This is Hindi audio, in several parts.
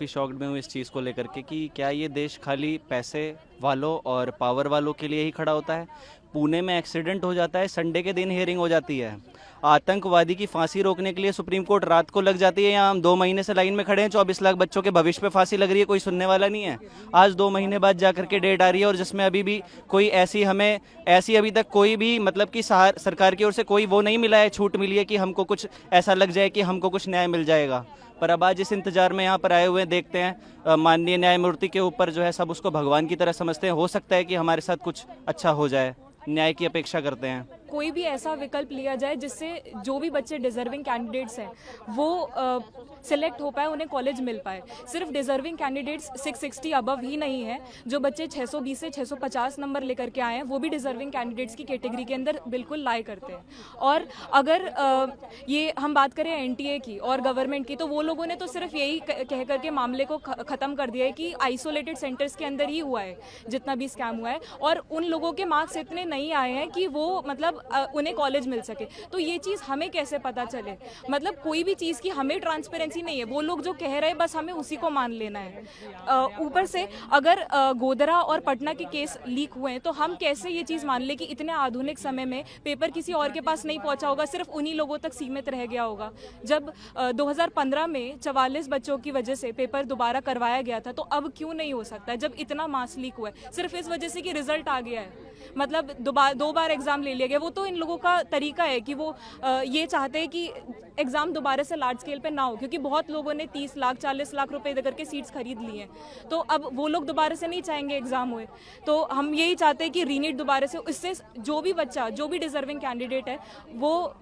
काफ़ी शॉक्ड में हूँ इस चीज़ को लेकर के कि क्या ये देश खाली पैसे वालों और पावर वालों के लिए ही खड़ा होता है। पुणे में एक्सीडेंट हो जाता है, संडे के दिन हियरिंग हो जाती है। आतंकवादी की फांसी रोकने के लिए सुप्रीम कोर्ट रात को लग जाती है। यहाँ हम 2 महीने से लाइन में खड़े हैं, 24 लाख बच्चों के भविष्य पे फांसी लग रही है, कोई सुनने वाला नहीं है। आज 2 महीने बाद जाकर के डेट आ रही है और जिसमें अभी भी कोई ऐसी अभी तक कोई भी मतलब कि सरकार की ओर से कोई वो नहीं मिला है, छूट मिली है कि हमको कुछ ऐसा लग जाए कि हमको कुछ न्याय मिल जाएगा। पर अब आज इस इंतजार में यहाँ पर आए हुए देखते हैं माननीय न्यायमूर्ति के ऊपर जो है सब उसको भगवान की तरह समझते हैं। हो सकता है कि हमारे साथ कुछ अच्छा हो जाए, न्याय की अपेक्षा करते हैं। कोई भी ऐसा विकल्प लिया जाए जिससे जो भी बच्चे डिजर्विंग कैंडिडेट्स हैं वो सिलेक्ट हो पाए, उन्हें कॉलेज मिल पाए। सिर्फ डिजर्विंग कैंडिडेट्स 660 अबव ही नहीं है, जो बच्चे 620 से 650 नंबर लेकर के आए हैं वो भी डिजर्विंग कैंडिडेट्स की कैटेगरी के अंदर बिल्कुल लाई करते हैं। और अगर ये हम बात करें एनटीए की और गवर्नमेंट की, तो वो लोगों ने तो सिर्फ यही कह करके मामले को ख़त्म कर दिया है कि आइसोलेटेड सेंटर्स के अंदर ही हुआ है जितना भी स्कैम हुआ है, और उन लोगों के मार्क्स इतने नहीं आए हैं कि वो मतलब उन्हें कॉलेज मिल सके। तो ये चीज़ हमें कैसे पता चले? मतलब कोई भी चीज़ की हमें ट्रांसपेरेंसी नहीं है, वो लोग जो कह रहे हैं बस हमें उसी को मान लेना है। ऊपर से अगर गोधरा और पटना के केस लीक हुए हैं तो हम कैसे ये चीज़ मान ले कि इतने आधुनिक समय में पेपर किसी और के पास नहीं पहुंचा होगा, सिर्फ उन्हीं लोगों तक सीमित रह गया होगा। जब 2015 में 44 बच्चों की वजह से पेपर दोबारा करवाया गया था, तो अब क्यों नहीं हो सकता है जब इतना मास लीक हुआ है सिर्फ इस वजह से कि रिजल्ट आ गया है। मतलब 2 बार एग्जाम ले लिया गया। वो तो इन लोगों का तरीका है कि वो ये चाहते हैं कि एग्जाम दोबारा से लार्ज स्केल पे ना हो, क्योंकि बहुत लोगों ने 30 लाख 40 लाख रुपए देकर के सीट्स खरीद ली हैं। तो अब वो लोग दोबारा से नहीं चाहेंगे एग्जाम हुए, तो हम यही चाहते हैं कि रीनीट दोबारा से, इससे जो भी बच्चा जो भी डिजर्विंग कैंडिडेट है वो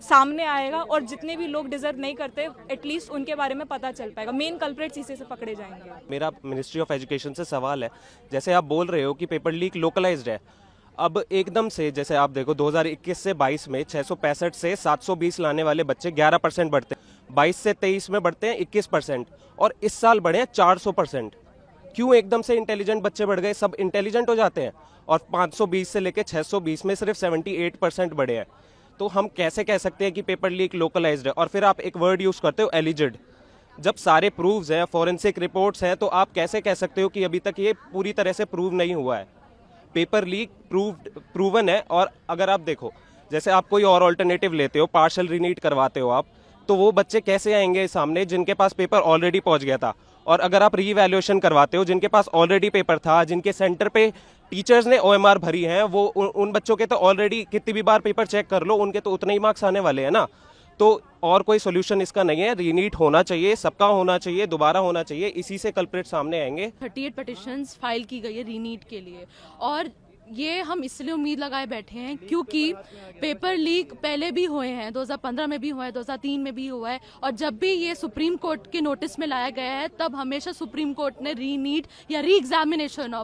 सामने आएगा और जितने भी लोग डिजर्व नहीं करते एटलीस्ट उनके बारे में पता चल पाएगा। मेन कल्प्रेट्स इसी से पकड़े जाएंगे। मेरा मिनिस्ट्री ऑफ एजुकेशन से सवाल है, जैसे आप बोल रहे हो कि पेपर लीक लोकलाइज्ड है, अब एकदम से जैसे आप देखो 2021 से 22 में 665 से 720 लाने वाले बच्चे 11% बढ़ते हैं, 22 से 23 में बढ़ते हैं 21%, और इस साल बढ़े हैं 400%। क्यों एकदम से इंटेलिजेंट बच्चे बढ़ गए? सब इंटेलिजेंट हो जाते हैं, और 520 से लेके 620 में सिर्फ 78% बढ़े हैं। तो हम कैसे कह सकते हैं कि पेपर लीक लोकलाइज्ड है? और फिर आप एक वर्ड यूज करते हो एलिजिड। जब सारे प्रूव्स हैं, फॉरेंसिक रिपोर्ट्स हैं, तो आप कैसे कह सकते हो कि अभी तक ये पूरी तरह से प्रूव नहीं हुआ है? पेपर लीक प्रूवन है। और अगर आप देखो जैसे आप कोई और ऑल्टरनेटिव लेते हो, पार्शियल रीनीट करवाते हो आप, तो वो बच्चे कैसे आएंगे सामने जिनके पास पेपर ऑलरेडी पहुंच गया था? और अगर आप रीवैल्यूएशन करवाते हो जिनके पास ऑलरेडी पेपर था, जिनके सेंटर पे टीचर्स ने ओएमआर भरी हैं, वो उन बच्चों के तो ऑलरेडी कितनी भी बार पेपर चेक कर लो, उनके तो उतने ही मार्क्स आने वाले हैं ना। तो और कोई सोल्यूशन इसका नहीं है। रीनीट होना चाहिए, सबका होना चाहिए, दोबारा होना चाहिए, इसी से कल्प्रेट सामने आएंगे। 38 पिटिशंस फाइल की गई है रीनीट के लिए, और ये हम इसलिए उम्मीद लगाए बैठे हैं क्योंकि पेपर लीक पहले भी हुए हैं, 2015 में भी हुआ है, 2003 में भी हुआ है, और जब भी ये सुप्रीम कोर्ट के नोटिस में लाया गया है तब हमेशा सुप्रीम कोर्ट ने रीनीट या री एग्जामिनेशन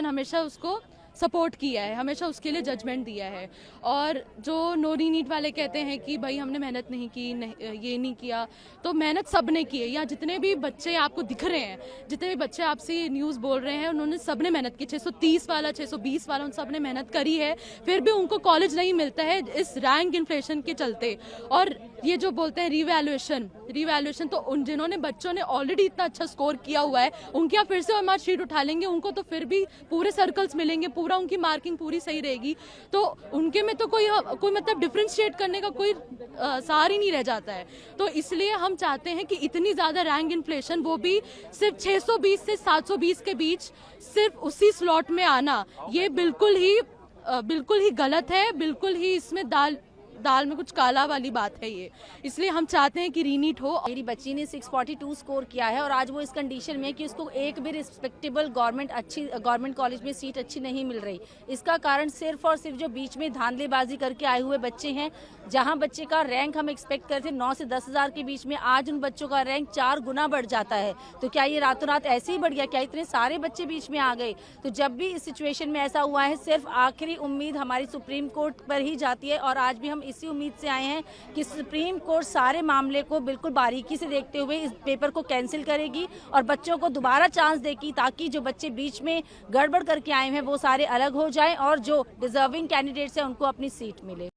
हमेशा उसको सपोर्ट किया है, हमेशा उसके लिए जजमेंट दिया है। और जो नो रीनीट वाले कहते हैं कि भाई हमने मेहनत नहीं की, ये नहीं किया, तो मेहनत सब ने की है। या जितने भी बच्चे आपको दिख रहे हैं, जितने भी बच्चे आपसे न्यूज़ बोल रहे हैं, उन्होंने सब ने मेहनत की। 630 वाला, 620 वाला, उन सब ने मेहनत करी है, फिर भी उनको कॉलेज नहीं मिलता है इस रैंक इन्फ्लेशन के चलते। और ये जो बोलते हैं रीवैल्यूएशन, तो उन जिन्होंने बच्चों ने ऑलरेडी इतना अच्छा स्कोर किया हुआ है, उनकी आप फिर से ओएमआर शीट उठा लेंगे, उनको तो फिर भी पूरे सर्कल्स मिलेंगे, पूरा उनकी मार्किंग पूरी सही रहेगी, तो उनके में तो कोई मतलब डिफरेंशिएट करने का कोई सहारा ही नहीं रह जाता है। तो इसलिए हम चाहते हैं कि इतनी ज्यादा रैंक इन्फ्लेशन, वो भी सिर्फ 620 से 720 के बीच, सिर्फ उसी स्लॉट में आना, ये बिल्कुल ही गलत है, बिल्कुल ही इसमें दाल में कुछ काला वाली बात है ये। इसलिए हम चाहते हैं कि रीनीट हो। मेरी बच्ची ने 642 स्कोर किया है और आज वो इस कंडीशन में है कि उसको एक भी रिस्पेक्टेबल गवर्नमेंट कॉलेज में सीट अच्छी नहीं मिल रही। इसका कारण सिर्फ और सिर्फ जो बीच में धांधलेबाजी करके आए हुए बच्चे हैं। जहां बच्चे का रैंक हम एक्सपेक्ट करते थे 9 से 10 हज़ार के बीच में, आज उन बच्चों का रैंक 4 गुना बढ़ जाता है। तो क्या ये रातों रात ऐसे ही बढ़ गया? क्या इतने सारे बच्चे बीच में आ गए? तो जब भी इस सिचुएशन में ऐसा हुआ है, सिर्फ आखिरी उम्मीद हमारी सुप्रीम कोर्ट पर ही जाती है। और आज भी हम इसी उम्मीद से आए हैं कि सुप्रीम कोर्ट सारे मामले को बिल्कुल बारीकी से देखते हुए इस पेपर को कैंसिल करेगी और बच्चों को दोबारा चांस देगी, ताकि जो बच्चे बीच में गड़बड़ करके आए हैं वो सारे अलग हो जाएं और जो डिजर्विंग कैंडिडेट्स हैं उनको अपनी सीट मिले।